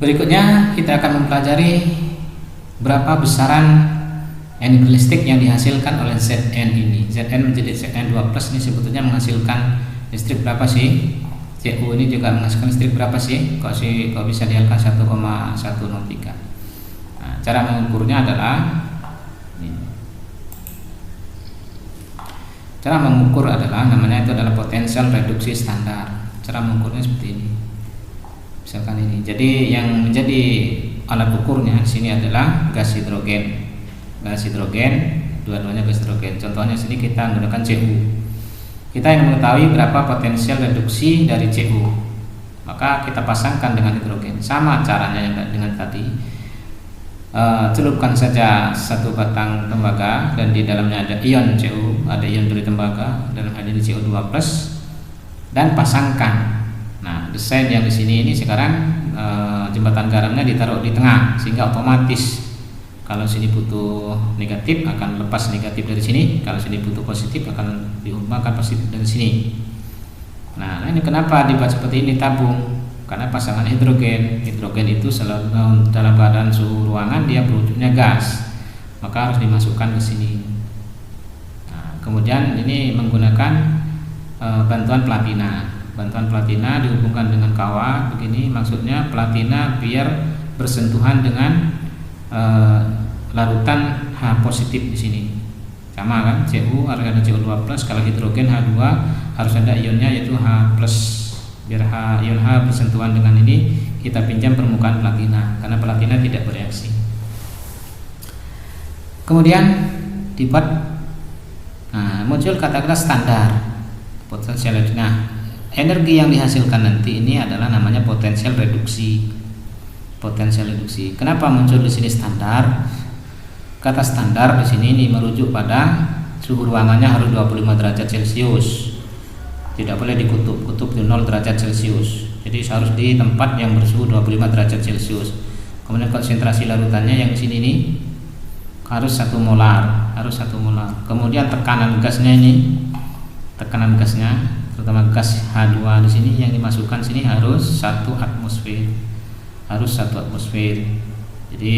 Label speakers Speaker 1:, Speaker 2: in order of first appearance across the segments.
Speaker 1: Berikutnya kita akan mempelajari berapa besaran energi listrik yang dihasilkan oleh Zn ini. Zn menjadi Zn2+ ini sebetulnya menghasilkan listrik berapa sih? Cu ini juga menghasilkan listrik berapa sih? Kok bisa dihasilkan 1,103. Nah, cara mengukurnya adalah ini. Cara mengukur adalah namanya itu adalah potensial reduksi standar. Cara mengukurnya seperti ini. Misalkan ini. Jadi yang menjadi alat ukurnya di sini adalah gas hidrogen. Gas hidrogen, dua-duanya gas hidrogen. Contohnya sini kita menggunakan Cu. Kita ingin mengetahui berapa potensial reduksi dari Cu. Maka kita pasangkan dengan hidrogen. Sama caranya dengan tadi. Celupkan saja satu batang tembaga dan di dalamnya ada ion Cu, ada ion dari tembaga, dalam hal ini Cu2+, dan pasangkan. Nah, desain yang di sini ini sekarang jembatan garamnya ditaruh di tengah sehingga otomatis kalau sini butuh negatif akan lepas negatif dari sini, kalau sini butuh positif akan diumpulkan positif dari sini. Nah, ini kenapa dibuat seperti ini tabung? Karena pasangan hidrogen itu selalu dalam keadaan suhu ruangan dia berwujudnya gas, maka harus dimasukkan ke sini. Nah, kemudian ini menggunakan bantuan platina. Bantuan platina dihubungkan dengan kawat begini, maksudnya platina biar bersentuhan dengan larutan H positif di sini. Sama kan, Cu harus ada Cu2+, kalau hidrogen H2 harus ada ionnya yaitu H+. Biar ion H bersentuhan dengan ini, kita pinjam permukaan platina karena platina tidak bereaksi. Kemudian dibuat muncul kata-kata standar potensial. Nah, energi yang dihasilkan nanti ini adalah namanya potensial reduksi. Potensial reduksi. Kenapa muncul di sini standar? Kata standar di sini ini merujuk pada suhu ruangannya harus 25 derajat Celcius. Tidak boleh di kutub di 0 derajat Celcius. Jadi harus di tempat yang bersuhu 25 derajat Celcius. Kemudian konsentrasi larutannya yang di sini ini harus 1 molar, Kemudian tekanan gasnya ini, terutama gas H2 di sini yang dimasukkan sini harus 1 atmosfer. Jadi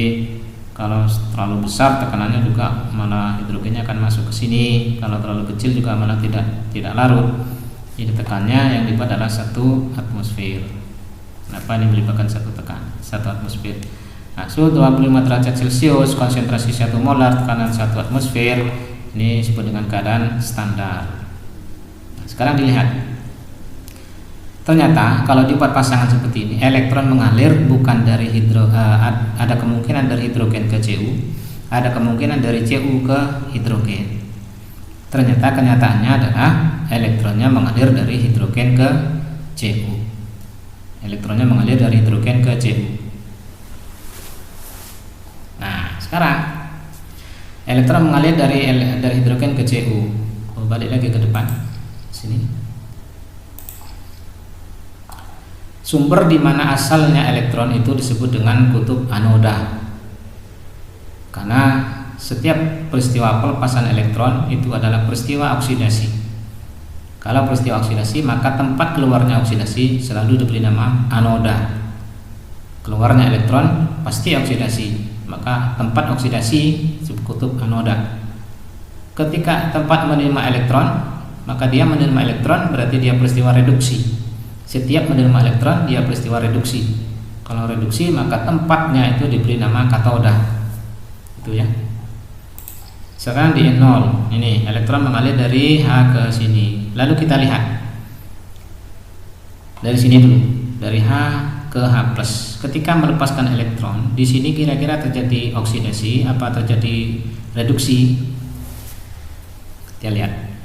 Speaker 1: kalau terlalu besar tekanannya juga malah hidrogennya akan masuk ke sini. Kalau terlalu kecil juga malah tidak larut. Jadi tekannya yang dibuat adalah 1 atmosfer. Kenapa ini melibatkan 1 atmosfer? Nah, suhu 25 derajat Celcius, konsentrasi 1 molar, tekanan 1 atmosfer. Ini disebut dengan keadaan standar. Nah, sekarang dilihat. Ternyata kalau dibuat pasangan seperti ini, elektron mengalir bukan dari ada kemungkinan dari hidrogen ke Cu, ada kemungkinan dari Cu ke hidrogen. Ternyata kenyataannya adalah elektronnya mengalir dari hidrogen ke Cu. Nah, sekarang elektron mengalir dari hidrogen ke Cu. Balik lagi ke depan. Sini. Sumber di mana asalnya elektron itu disebut dengan kutub anoda. Karena setiap peristiwa pelepasan elektron itu adalah peristiwa oksidasi. Kalau peristiwa oksidasi, maka tempat keluarnya oksidasi selalu diberi nama anoda. Keluarnya elektron pasti oksidasi, maka tempat oksidasi kutub anoda. Ketika tempat menerima elektron, maka dia menerima elektron berarti dia peristiwa reduksi. Setiap menerima elektron dia peristiwa reduksi. Kalau reduksi maka tempatnya itu diberi nama katoda. Itu ya. Sekarang di 0 ini elektron mengalir dari H ke sini. Lalu kita lihat dari sini dulu, dari H ke H+. Ketika melepaskan elektron, di sini kira-kira terjadi oksidasi apa terjadi reduksi? Kita lihat.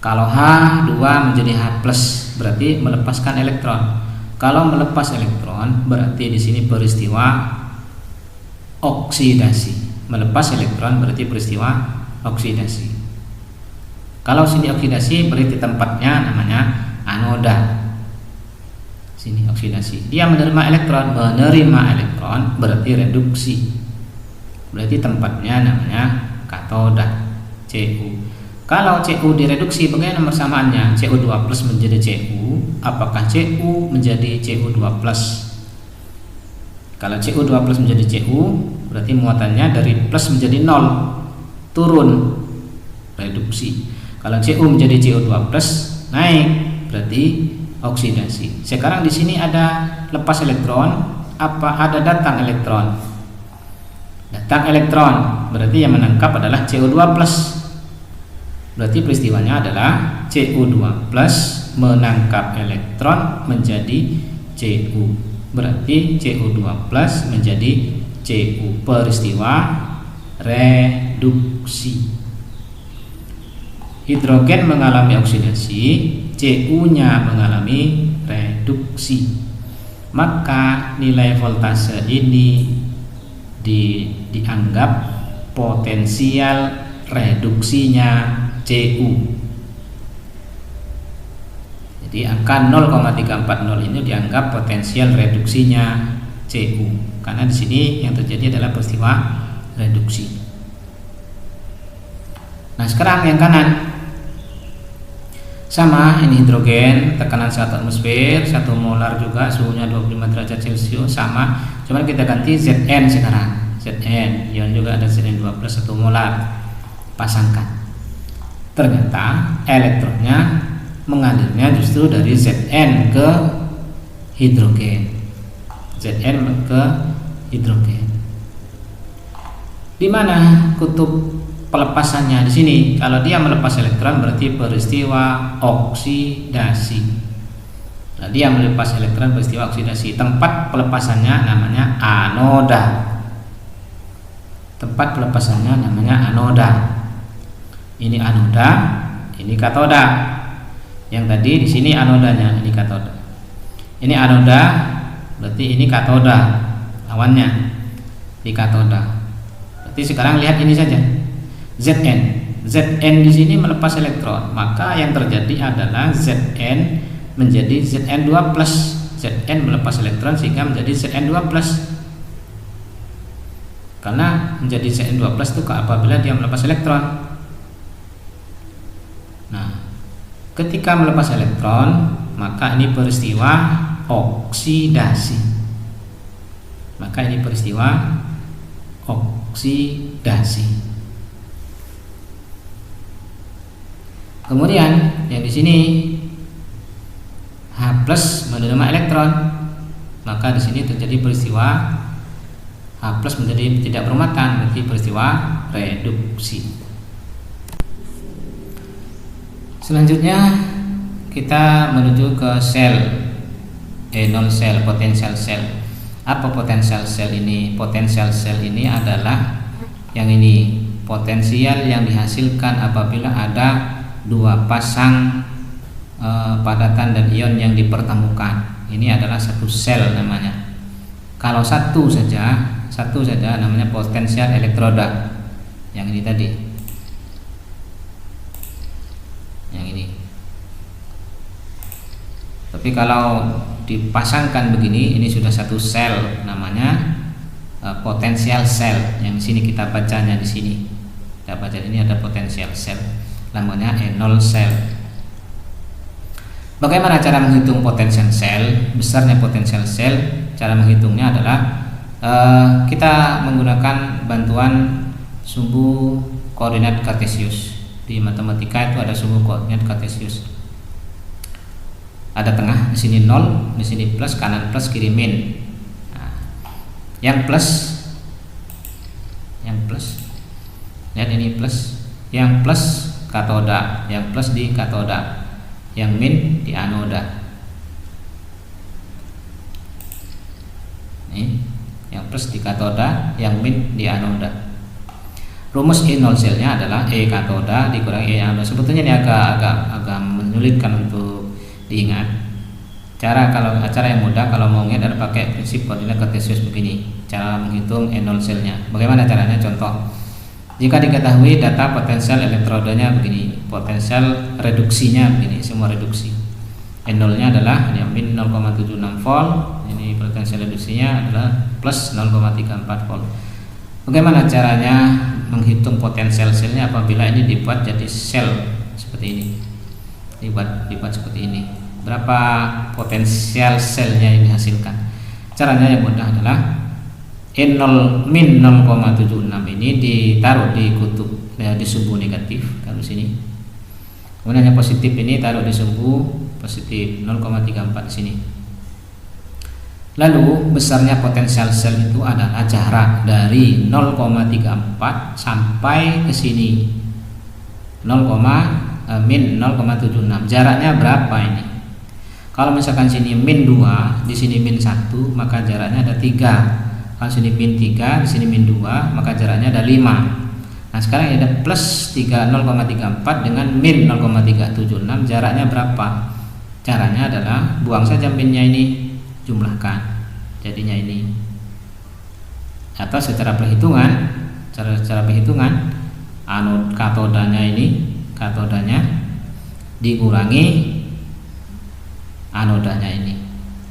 Speaker 1: Kalau H2 menjadi H+, berarti melepaskan elektron. Kalau melepas elektron, berarti di sini peristiwa oksidasi. Melepas elektron berarti peristiwa oksidasi. Kalau sini oksidasi berarti tempatnya namanya anoda. Sini oksidasi. Dia menerima elektron berarti reduksi. Berarti tempatnya namanya katoda, Cu. Kalau Cu direduksi, bagaimana persamaannya? Cu2+ menjadi Cu. Apakah Cu menjadi Cu2+? Kalau Cu2 plus menjadi Cu, berarti muatannya dari plus menjadi 0, turun, reduksi. Kalau Cu menjadi Cu2 plus, naik, berarti oksidasi. Sekarang di sini ada lepas elektron, apa ada datang elektron? Datang elektron, berarti yang menangkap adalah Cu2 plus. Berarti peristiwanya adalah Cu2 plus menangkap elektron menjadi Cu. Berarti Cu2 plus menjadi Cu, peristiwa reduksi. Hidrogen mengalami oksidasi, Cu-nya mengalami reduksi. Maka nilai voltase ini dianggap potensial reduksinya Cu. Jadi angka 0,340 ini dianggap potensial reduksinya Cu, karena di sini yang terjadi adalah peristiwa reduksi. Nah, sekarang yang kanan sama, ini hidrogen, tekanan 1 atmosfer, 1 molar juga, suhunya 25 derajat Celcius, sama, cuman kita ganti Zn sekarang. Zn, ion juga ada Zn2 plus 1 molar, pasangkan. Ternyata elektronnya mengalirnya justru dari Zn ke hidrogen. Zn ke hidrogen. Di mana kutub pelepasannya? Di sini. Kalau dia melepas elektron berarti peristiwa oksidasi. Kalau dia melepas elektron peristiwa oksidasi. Tempat pelepasannya namanya anoda. Tempat pelepasannya namanya anoda. Ini anoda, ini katoda. Yang tadi di sini anodanya, ini katoda. Ini anoda, berarti ini katoda, lawannya di katoda. Berarti sekarang lihat ini saja, Zn. Zn di sini melepas elektron, maka yang terjadi adalah Zn menjadi Zn2 plus. Zn melepas elektron sehingga menjadi Zn2 plus. Karena menjadi Zn2 plus itu apabila dia melepas elektron. Nah, ketika melepas elektron, maka ini peristiwa oksidasi. Maka ini peristiwa oksidasi. Kemudian yang di sini H+ menerima elektron, maka di sini terjadi peristiwa H+ menjadi tidak bermuatan, berarti peristiwa reduksi. Selanjutnya kita menuju ke sel E0 sel, potensial sel. Apa potensial sel ini? Potensial sel ini adalah yang ini, potensial yang dihasilkan apabila ada dua pasang padatan dan ion yang dipertemukan. Ini adalah satu sel namanya. Kalau satu saja namanya potensial elektroda. Yang ini tadi. Yang ini. Tapi kalau dipasangkan begini, ini sudah satu sel, namanya potensial sel. Yang di sini kita bacanya di sini. Kita baca ini ada potensial sel, namanya E0 sel. Bagaimana cara menghitung potensial sel? Besarnya potensial sel, cara menghitungnya adalah kita menggunakan bantuan sumbu koordinat kartesius. Di matematika itu ada sumbu koordinat kartesius. Ada tengah, di sini 0, di sini plus, kanan plus, kiri min. Nah, yang plus, lihat ini plus, yang plus katoda, yang plus di katoda, yang min di anoda. Ini yang plus di katoda, yang min di anoda. Rumus E0 selnya adalah E katoda dikurangi E anoda. Sebetulnya ini agak menyulitkan untuk diingat. Kalau cara yang mudah kalau mau ingat adalah pakai prinsip koordinat kartesius begini. Cara menghitung E0 selnya. Bagaimana caranya? Contoh. Jika diketahui data potensial elektrodanya begini, potensial reduksinya begini, semua reduksi. E0-nya adalah yang min 0,76 volt, ini potensial reduksinya adalah plus 0,34 volt. Bagaimana caranya menghitung potensial selnya apabila ini dibuat jadi sel seperti ini? Dibuat seperti ini. Berapa potensial selnya yang dihasilkan? Caranya yang mudah adalah N0 min 0,76 ini ditaruh di kutub di sumbu negatif kalau sini. Kemudian yang positif ini taruh di sumbu positif 0,34 di sini. Lalu besarnya potensial sel itu adalah jarak dari 0,34 sampai ke sini 0, min 0,76. Jaraknya berapa ini? Kalau misalkan sini min 2, di sini min 1, maka jaraknya ada 3. Kalau sini min 3, di sini min 2, maka jaraknya ada 5. Nah, sekarang ada plus 3 0,34 dengan min 0,376, jaraknya berapa? Caranya adalah buang saja minnya ini, jumlahkan. Jadinya ini. Atau secara perhitungan, secara perhitungan katodanya ini, katodanya dikurangi anodanya ini.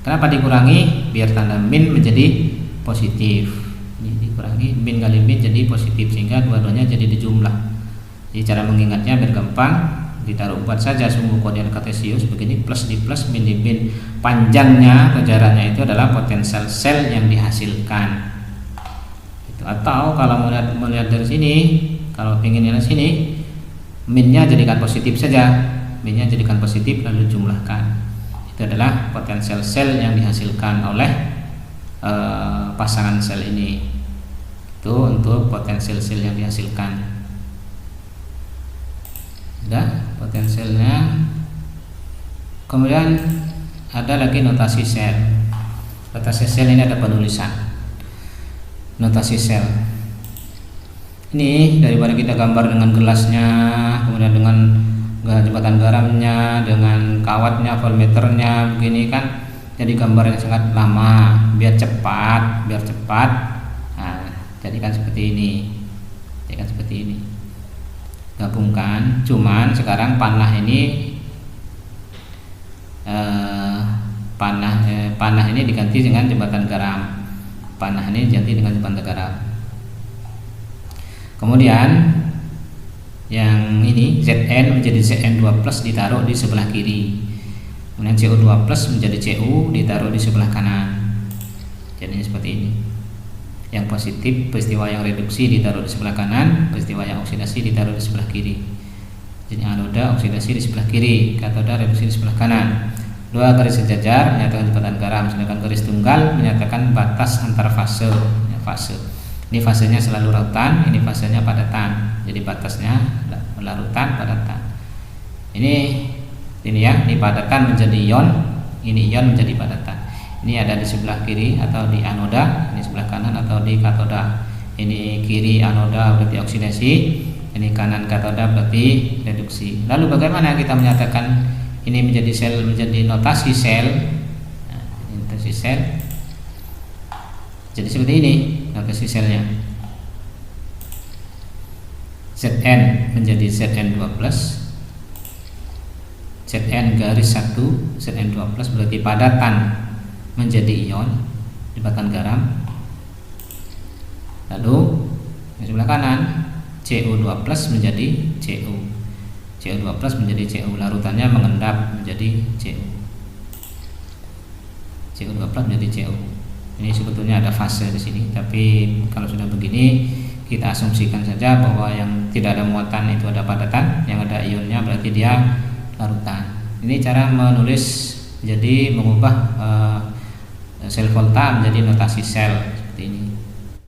Speaker 1: Kenapa dikurangi? Biar tanda min menjadi positif. Ini dikurangi min kali min jadi positif sehingga dua-duanya jadi dijumlah. Jadi cara mengingatnya biar gampang, ditaruh 4 saja sumbu koordinat kartesius begini, plus di plus, min di min. Panjangnya atau jaraknya itu adalah potensial sel yang dihasilkan. Itu. Atau kalau melihat dari sini, kalau ingin lihat sini, minnya jadikan positif saja, minnya jadikan positif lalu jumlahkan. Itu adalah potensial sel yang dihasilkan oleh pasangan sel ini. Itu untuk potensial sel yang dihasilkan. Sudah potensialnya. Kemudian ada lagi notasi sel. Notasi sel ini ada penulisan. Notasi sel ini daripada kita gambar dengan gelasnya, kemudian dengan jembatan garamnya, dengan kawatnya, voltmeternya begini kan, jadi gambarnya sangat lama. Biar cepat, nah, jadikan seperti ini, gabungkan. Cuman sekarang panah ini panah ini diganti dengan jembatan garam. Panah ini diganti dengan jembatan garam. Kemudian yang ini Zn menjadi Zn2 plus ditaruh di sebelah kiri. Kemudian CO2 plus menjadi Cu ditaruh di sebelah kanan. Jadi seperti ini. Yang positif peristiwa yang reduksi ditaruh di sebelah kanan, peristiwa yang oksidasi ditaruh di sebelah kiri. Jadi anoda oksidasi di sebelah kiri, katoda reduksi di sebelah kanan. Dua garis sejajar menyatakan jembatan garam, sedangkan garis tunggal menyatakan batas antar fase. Ini fasenya selalu larutan, ini fasenya padatan. Jadi batasnya larutan, padatan. Ini ya, ini padatan menjadi ion, ini ion menjadi padatan. Ini ada di sebelah kiri atau di anoda, ini sebelah kanan atau di katoda. Ini kiri anoda berarti oksidasi, ini kanan katoda berarti reduksi. Lalu bagaimana kita menyatakan ini menjadi sel, menjadi notasi sel? Nah, notasi sel. Jadi seperti ini notasi selnya. Zn menjadi Zn2 plus, Zn garis 1 Zn2 plus berarti padatan menjadi ion jembatan garam. Lalu di sebelah kanan Cu2 plus menjadi Cu, Cu2 plus menjadi Cu, larutannya mengendap menjadi Cu, Cu2 plus menjadi Cu. Ini sebetulnya ada fase di sini, tapi kalau sudah begini kita asumsikan saja bahwa yang tidak ada muatan itu ada padatan, yang ada ionnya berarti dia larutan. Ini cara menulis, jadi mengubah sel volta menjadi notasi sel seperti ini.